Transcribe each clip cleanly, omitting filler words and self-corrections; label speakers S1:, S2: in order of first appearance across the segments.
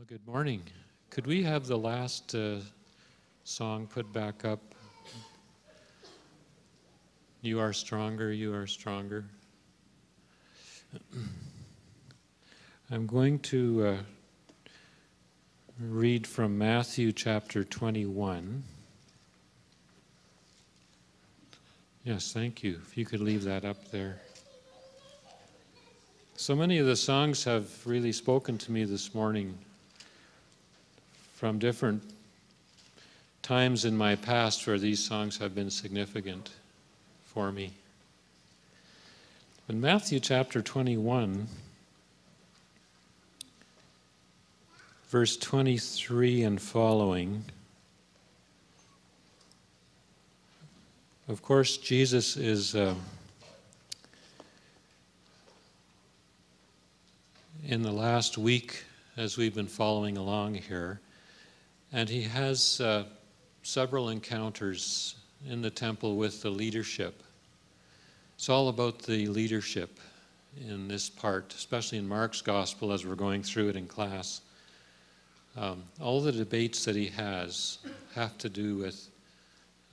S1: Well, good morning. Could we have the last song put back up? You are stronger, you are stronger. I'm going to read from Matthew chapter 21. Yes, thank you. If you could leave that up there. So many of the songs have really spoken to me this morning from different times in my past where these songs have been significant for me. In Matthew chapter 21, verse 23 and following, of course, Jesus is in the last week as we've been following along here, and he has several encounters in the temple with the leadership. It's all about the leadership in this part, especially in Mark's gospel as we're going through it in class. All the debates that he has have to do with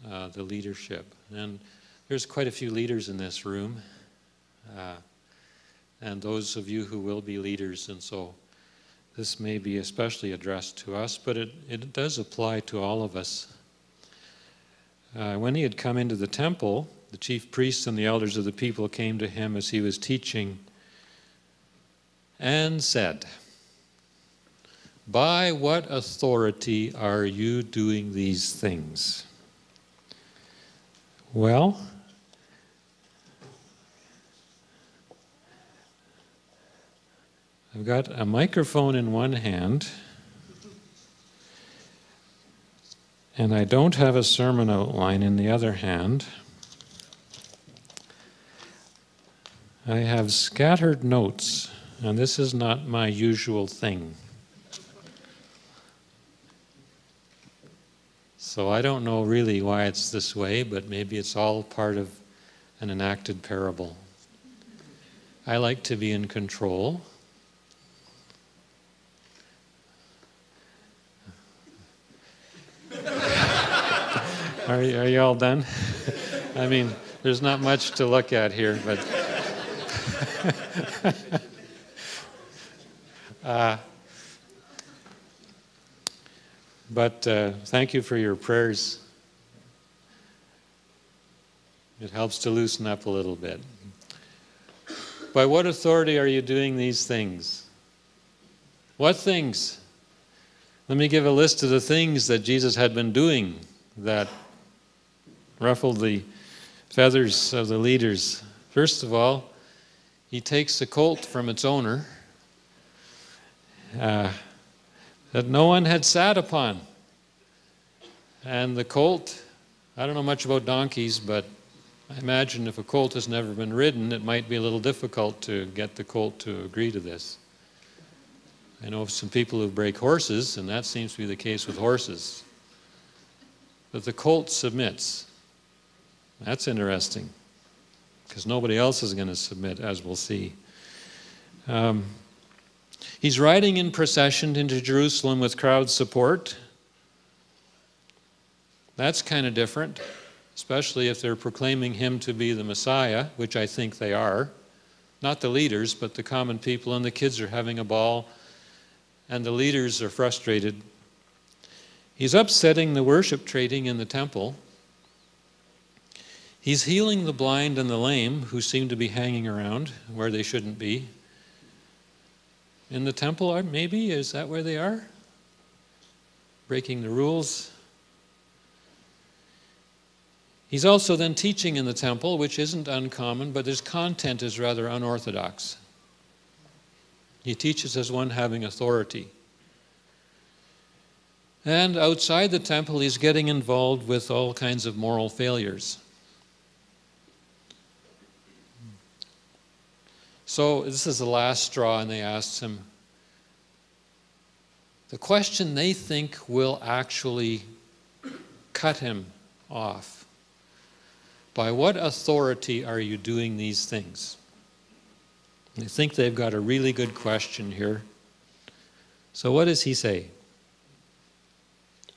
S1: the leadership. And there's quite a few leaders in this room, and those of you who will be leaders, and so this may be especially addressed to us, but it does apply to all of us. When he had come into the temple, the chief priests and the elders of the people came to him as he was teaching and said, "By what authority are you doing these things?" Well, I've got a microphone in one hand, and I don't have a sermon outline in the other hand. I have scattered notes, and this is not my usual thing. So I don't know really why it's this way, but maybe it's all part of an enacted parable. I like to be in control. Are you all done? I mean, there's not much to look at here, but thank you for your prayers. It helps to loosen up a little bit. By what authority are you doing these things? What things? Let me give a list of the things that Jesus had been doing that ruffled the feathers of the leaders. First of all, he takes the colt from its owner that no one had sat upon. And the colt, I don't know much about donkeys, but I imagine if a colt has never been ridden, it might be a little difficult to get the colt to agree to this. I know of some people who break horses, and that seems to be the case with horses. But the colt submits. That's interesting, because nobody else is going to submit, as we'll see. He's riding in procession into Jerusalem with crowd support. That's kind of different, especially if they're proclaiming him to be the Messiah, which I think they are. Not the leaders, but the common people, and the kids are having a ball, and the leaders are frustrated. He's upsetting the worship trading in the temple. He's healing the blind and the lame who seem to be hanging around where they shouldn't be. In the temple, maybe? Is that where they are? Breaking the rules. He's also then teaching in the temple, which isn't uncommon, but his content is rather unorthodox. He teaches as one having authority. And outside the temple, he's getting involved with all kinds of moral failures. So this is the last straw, and they asked him the question they think will actually cut him off. By what authority are you doing these things? They think they've got a really good question here. So what does he say?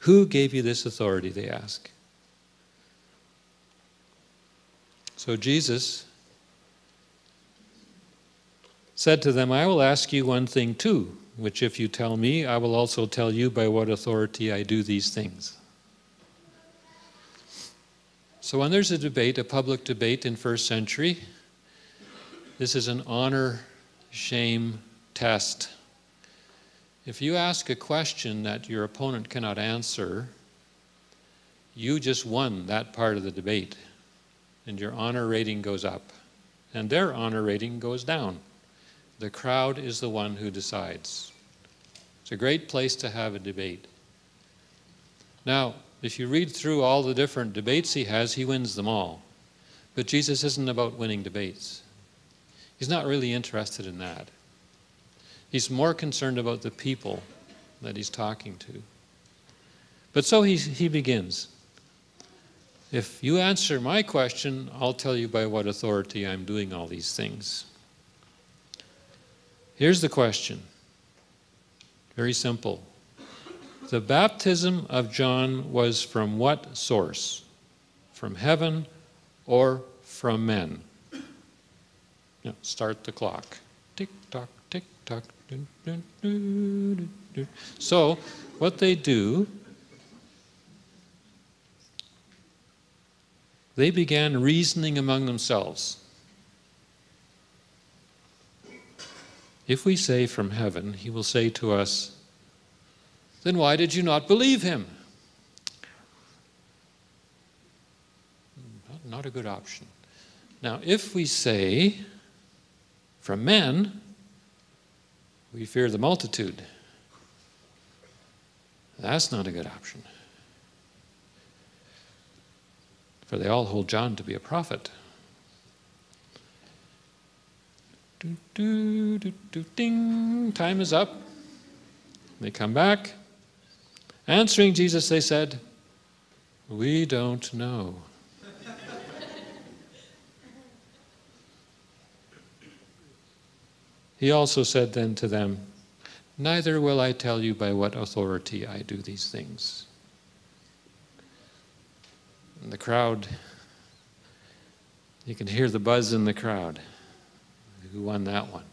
S1: Who gave you this authority, they ask. So Jesus said to them, I will ask you one thing too, which if you tell me, I will also tell you by what authority I do these things. So when there's a debate, a public debate in first century, this is an honor-shame test. If you ask a question that your opponent cannot answer, you just won that part of the debate, and your honor rating goes up, and their honor rating goes down. The crowd is the one who decides. It's a great place to have a debate. Now, if you read through all the different debates he has, he wins them all. But Jesus isn't about winning debates. He's not really interested in that. He's more concerned about the people that he's talking to. But so he begins. If you answer my question, I'll tell you by what authority I'm doing all these things. Here's the question. Very simple. The baptism of John was from what source? From heaven or from men? Now, start the clock. Tick tock, tick tock. Dun, dun, dun, dun, dun. So, what they do, they began reasoning among themselves. If we say from heaven, he will say to us, then why did you not believe him? Not a good option. Now, if we say from men, we fear the multitude. That's not a good option. For they all hold John to be a prophet. Ding, time is up. They come back. Answering Jesus, they said, we don't know. He also said then to them, neither will I tell you by what authority I do these things. And the crowd, you can hear the buzz in the crowd. Who won that one?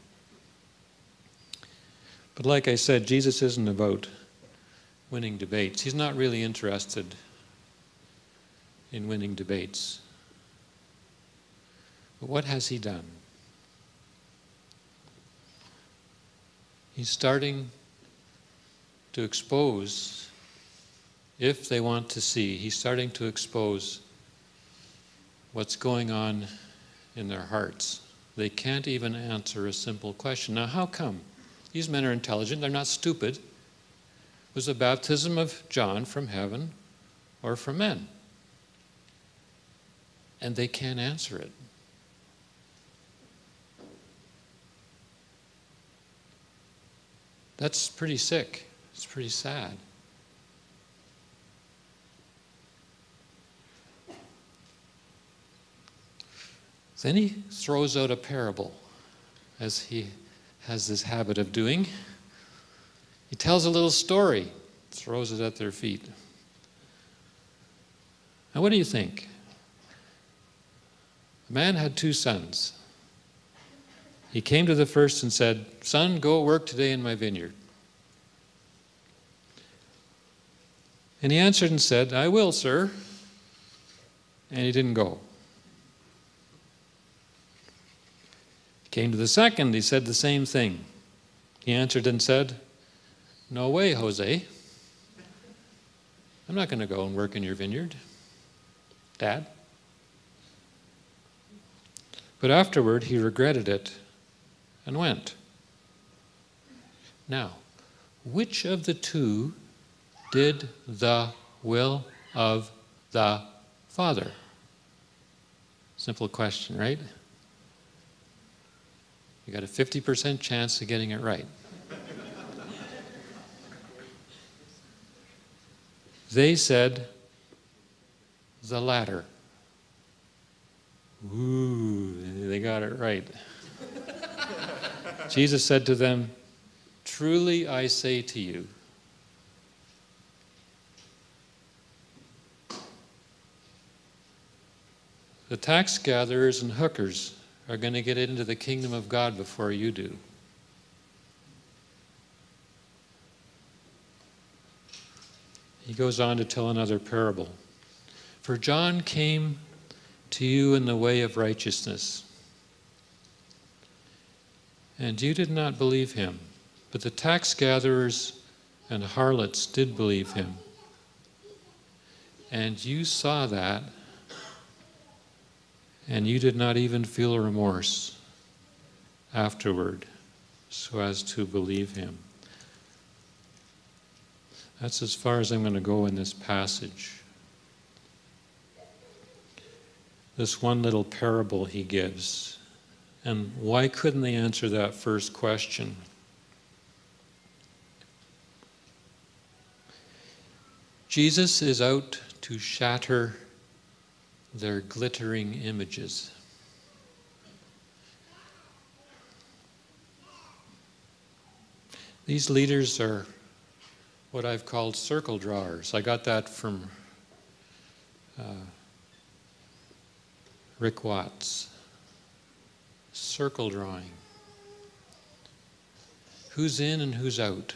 S1: But like I said, Jesus isn't about winning debates. He's not really interested in winning debates. But what has he done? He's starting to expose, if they want to see, he's starting to expose what's going on in their hearts. They can't even answer a simple question. Now, how come? These men are intelligent, they're not stupid. Was the baptism of John from heaven or from men? And they can't answer it. That's pretty sick. It's pretty sad. Then he throws out a parable, as he has this habit of doing. He tells a little story, throws it at their feet. Now, what do you think? A man had 2 sons. He came to the first and said, son, go work today in my vineyard. And he answered and said, I will, sir. And he didn't go. Came to the second, he said the same thing. He answered and said, no way, Jose. I'm not going to go and work in your vineyard, Dad. But afterward, he regretted it and went. Now, which of the 2 did the will of the Father? Simple question, right? You got a 50% chance of getting it right. They said the latter. Ooh, they got it right. Jesus said to them, Truly I say to you, the tax gatherers and hookers are going to get into the kingdom of God before you do. He goes on to tell another parable. For John came to you in the way of righteousness, and you did not believe him, but the tax gatherers and harlots did believe him. And you saw that, and you did not even feel remorse afterward so as to believe him. That's as far as I'm going to go in this passage. This one little parable he gives. And why couldn't they answer that first question? Jesus is out to shatter their glittering images. These leaders are what I've called circle drawers. I got that from Rick Watts. Circle drawing. Who's in and who's out?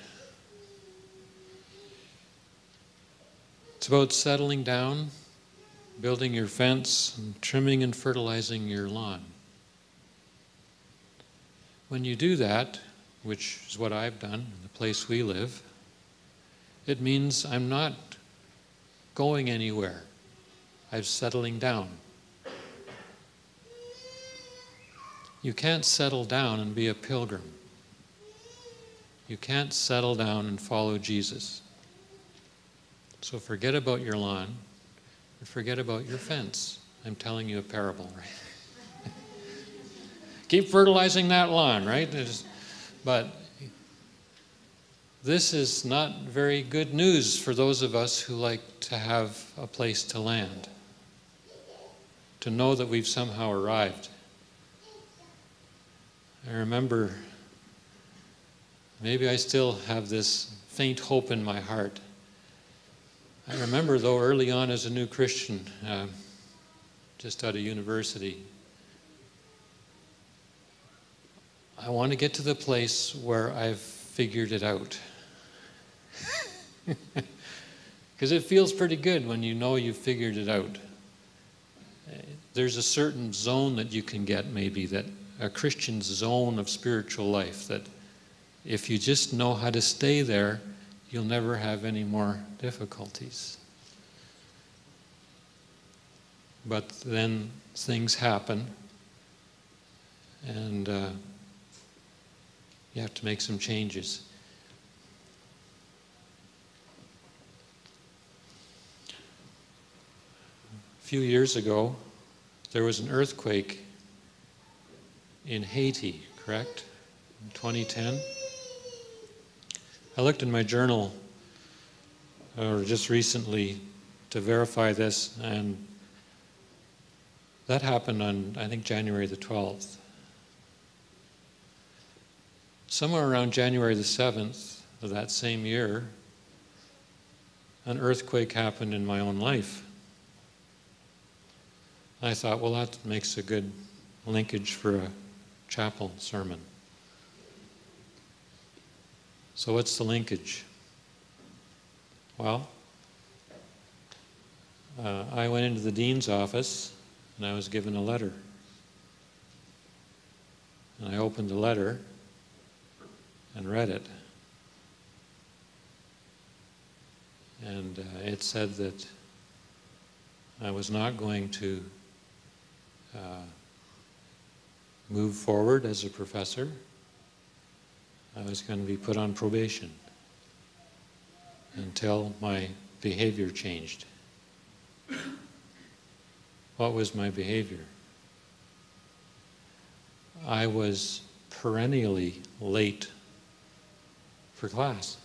S1: It's about settling down, building your fence, and trimming and fertilizing your lawn. When you do that, which is what I've done in the place we live, it means I'm not going anywhere. I'm settling down. You can't settle down and be a pilgrim. You can't settle down and follow Jesus. So forget about your lawn and forget about your fence. I'm telling you a parable, right? Keep fertilizing that lawn, right? But this is not very good news for those of us who like to have a place to land, to know that we've somehow arrived. I remember, maybe I still have this faint hope in my heart. I remember, though, early on as a new Christian, just out of university, I want to get to the place where I've figured it out. Because it feels pretty good when you know you've figured it out. There's a certain zone that you can get, maybe, that a Christian zone of spiritual life, that if you just know how to stay there, you'll never have any more difficulties. But then things happen, and you have to make some changes. A few years ago, there was an earthquake in Haiti, correct? In 2010. I looked in my journal just recently to verify this, and that happened on, I think, January the 12th. Somewhere around January the 7th of that same year, an earthquake happened in my own life. I thought, well, that makes a good linkage for a chapel sermon. So what's the linkage? Well, I went into the dean's office and I was given a letter. And I opened the letter and read it. And it said that I was not going to move forward as a professor. I was going to be put on probation until my behavior changed. What was my behavior? I was perennially late for class.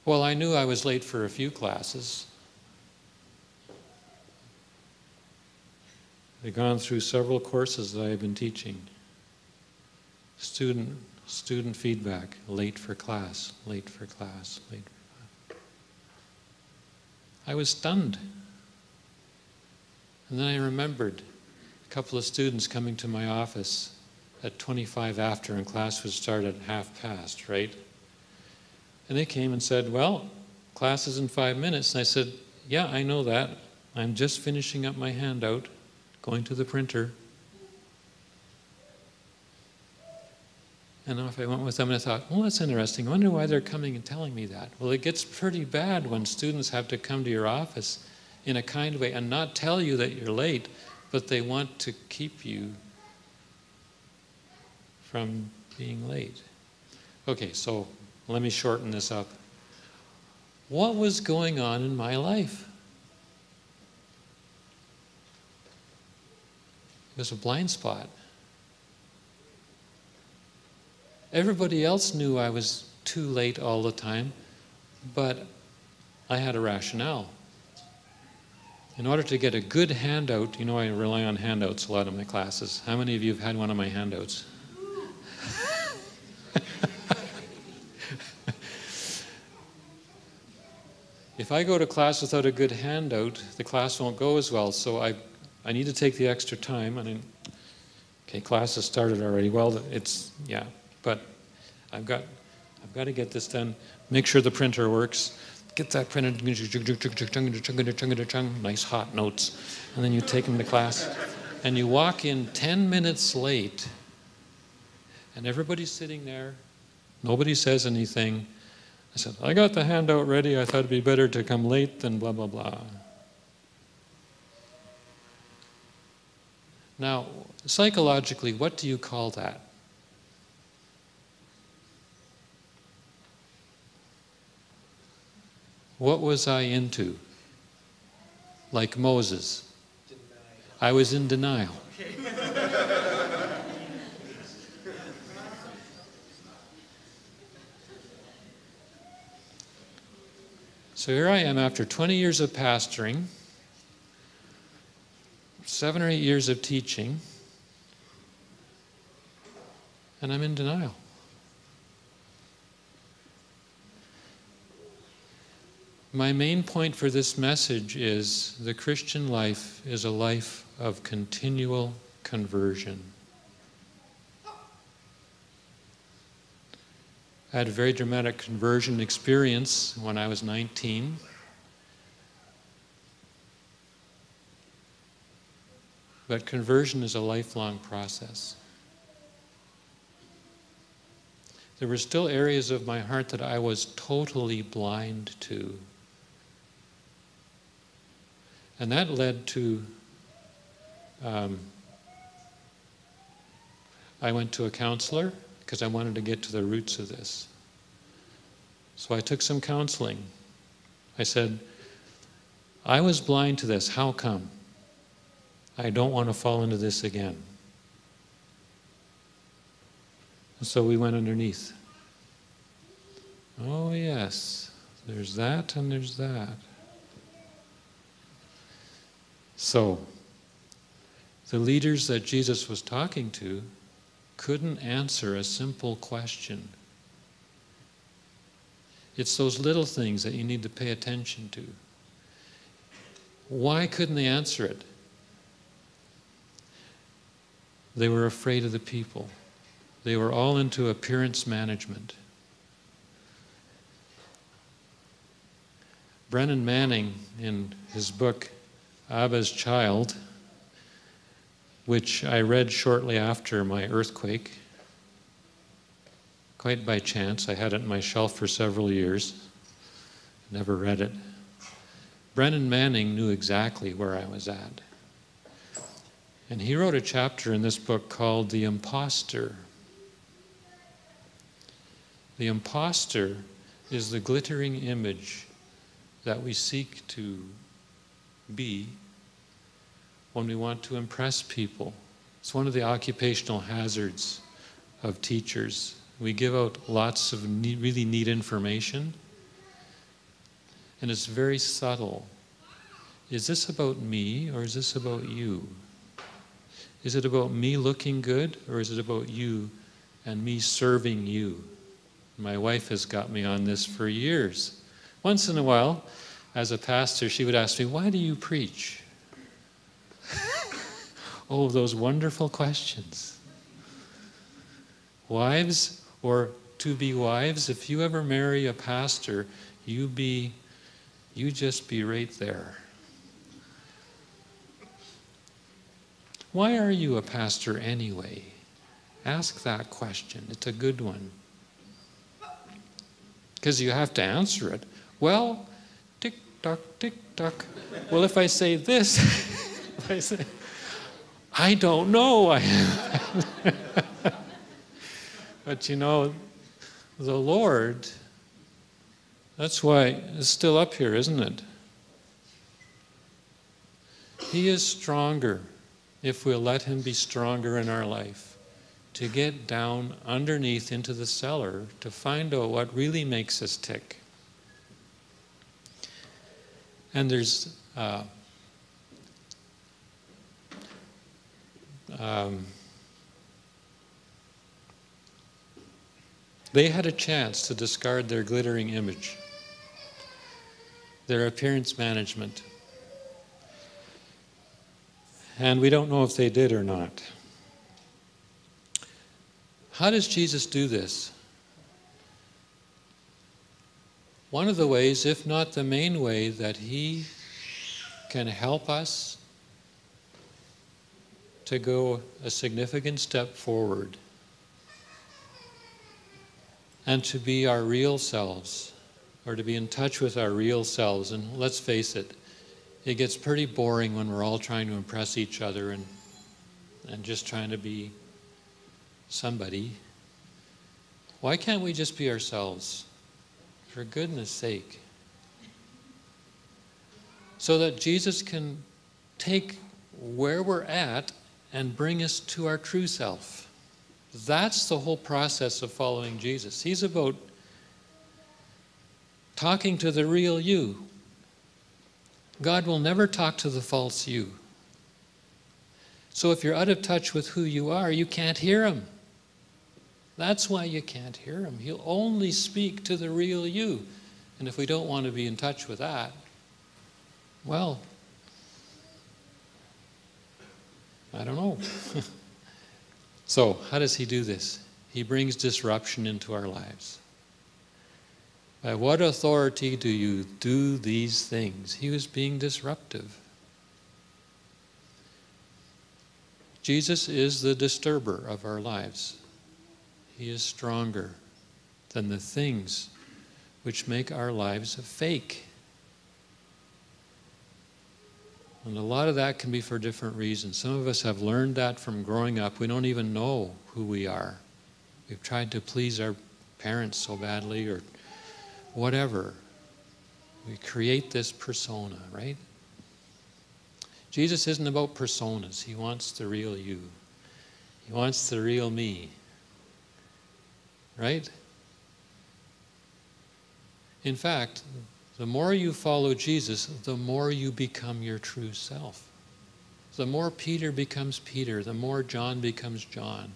S1: Well, I knew I was late for a few classes. I'd gone through several courses that I had been teaching. Student feedback, late for class, late for class, late for class. I was stunned. And then I remembered a couple of students coming to my office at 25 after, and class would start at 1/2 past, right? And they came and said, well, class is in 5 minutes. And I said, yeah, I know that. I'm just finishing up my handout, going to the printer. And off I went with them, and I thought, well, that's interesting. I wonder why they're coming and telling me that. Well, it gets pretty bad when students have to come to your office in a kind way and not tell you that you're late, but they want to keep you from being late. Okay, so let me shorten this up. What was going on in my life? It was a blind spot. Everybody else knew I was too late all the time, but I had a rationale. In order to get a good handout, you know I rely on handouts a lot in my classes. How many of you have had one of my handouts? If I go to class without a good handout, the class won't go as well, so I need to take the extra time. Okay, class has started already. Well, but I've got to get this done. Make sure the printer works. Get that printed. Nice hot notes. And then you take them to class. And you walk in 10 minutes late. And everybody's sitting there. Nobody says anything. I said, I got the handout ready. I thought it'd be better to come late than blah, blah, blah. Now, psychologically, what do you call that? What was I into? Like Moses. Denial. I was in denial. So here I am after 20 years of pastoring, 7 or 8 years of teaching, and I'm in denial. My main point for this message is the Christian life is a life of continual conversion. I had a very dramatic conversion experience when I was 19. But conversion is a lifelong process. There were still areas of my heart that I was totally blind to. And that led to, I went to a counselor because I wanted to get to the roots of this. So I took some counseling. I said, I was blind to this. How come? I don't want to fall into this again. And so we went underneath. Oh yes, there's that and there's that. So, the leaders that Jesus was talking to couldn't answer a simple question. It's those little things that you need to pay attention to. Why couldn't they answer it? They were afraid of the people. They were all into appearance management. Brennan Manning, in his book, Abba's Child, which I read shortly after my earthquake, quite by chance. I had it on my shelf for several years, never read it. Brennan Manning knew exactly where I was at. And he wrote a chapter in this book called The Imposter. The imposter is the glittering image that we seek to be when we want to impress people. It's one of the occupational hazards of teachers. We give out lots of really neat information, and it's very subtle. Is this about me or is this about you? Is it about me looking good or is it about you and me serving you. My wife has got me on this for years. Once in a while, as a pastor, she would ask me, why do you preach? Oh, those wonderful questions. Wives, or to be wives, if you ever marry a pastor, you just be right there. Why are you a pastor anyway? Ask that question. It's a good one. Because you have to answer it. Well, tick-tock, tick-tock. Well, if I say this, if I say, I don't know. But you know, the Lord, that's why it's still up here, isn't it? He is stronger if we'll let him be stronger in our life, to get down underneath into the cellar to find out what really makes us tick. And there's they had a chance to discard their glittering image, their appearance management. And we don't know if they did or not. How does Jesus do this? One of the ways, if not the main way, that he can help us to go a significant step forward and to be our real selves, or to be in touch with our real selves. And let's face it, it gets pretty boring when we're all trying to impress each other and just trying to be somebody. Why can't we just be ourselves? For goodness sake. So that Jesus can take where we're at and bring us to our true self. That's the whole process of following Jesus. He's about talking to the real you. God will never talk to the false you. So if you're out of touch with who you are, you can't hear him. That's why you can't hear him. He'll only speak to the real you. And if we don't want to be in touch with that, well, I don't know. So, how does he do this? He brings disruption into our lives. By what authority do you do these things? He was being disruptive. Jesus is the disturber of our lives. He is stronger than the things which make our lives fake. And a lot of that can be for different reasons. Some of us have learned that from growing up. We don't even know who we are. We've tried to please our parents so badly or whatever. We create this persona, right? Jesus isn't about personas. He wants the real you. He wants the real me. Right? In fact, the more you follow Jesus, the more you become your true self. The more Peter becomes Peter, the more John becomes John.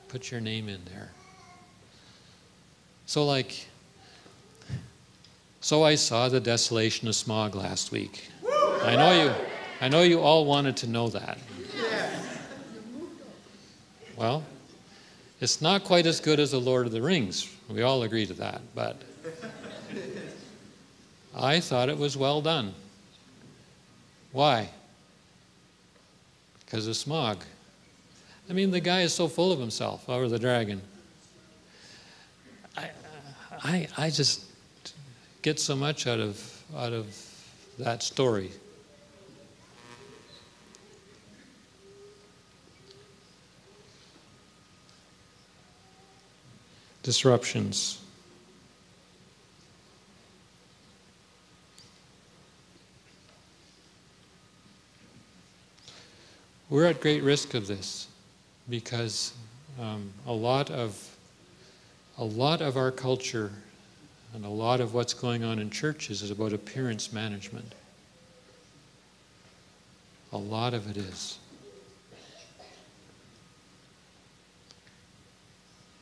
S1: Put your name in there. So I saw the desolation of smog last week. I know you all wanted to know that. Well, it's not quite as good as The Lord of the Rings. We all agree to that, but I thought it was well done. Why? Because of smog. I mean, the guy is so full of himself, or the dragon. I just get so much out of that story. Disruptions. We're at great risk of this because a lot of our culture and a lot of what's going on in churches is about appearance management. A lot of it is.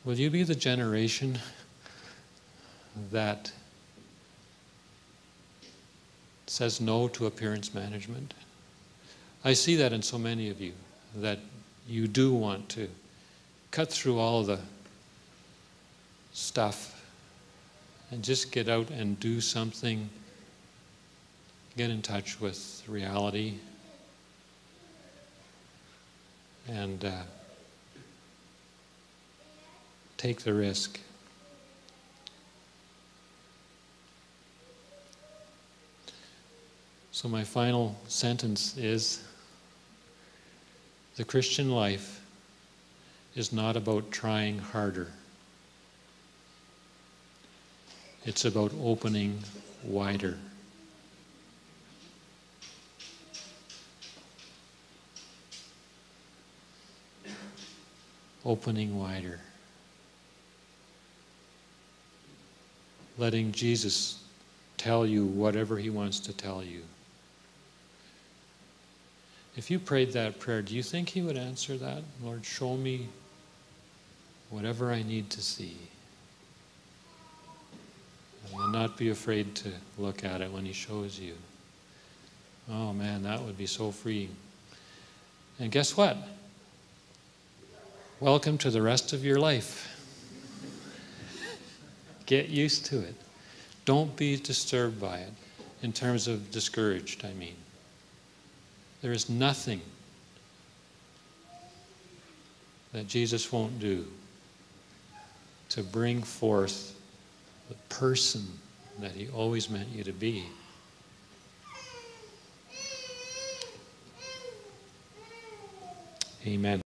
S1: Will you be the generation that says no to appearance management? I see that in so many of you, that you do want to cut through all the stuff and just get out and do something, get in touch with reality, and take the risk. So my final sentence is, the Christian life is not about trying harder. It's about opening wider. Opening wider. Letting Jesus tell you whatever he wants to tell you. If you prayed that prayer, do you think he would answer that? Lord, show me whatever I need to see. And not be afraid to look at it when he shows you. Oh man, that would be so freeing. And guess what? Welcome to the rest of your life. Get used to it. Don't be disturbed by it, in terms of discouraged, I mean. There is nothing that Jesus won't do to bring forth the person that he always meant you to be. Amen.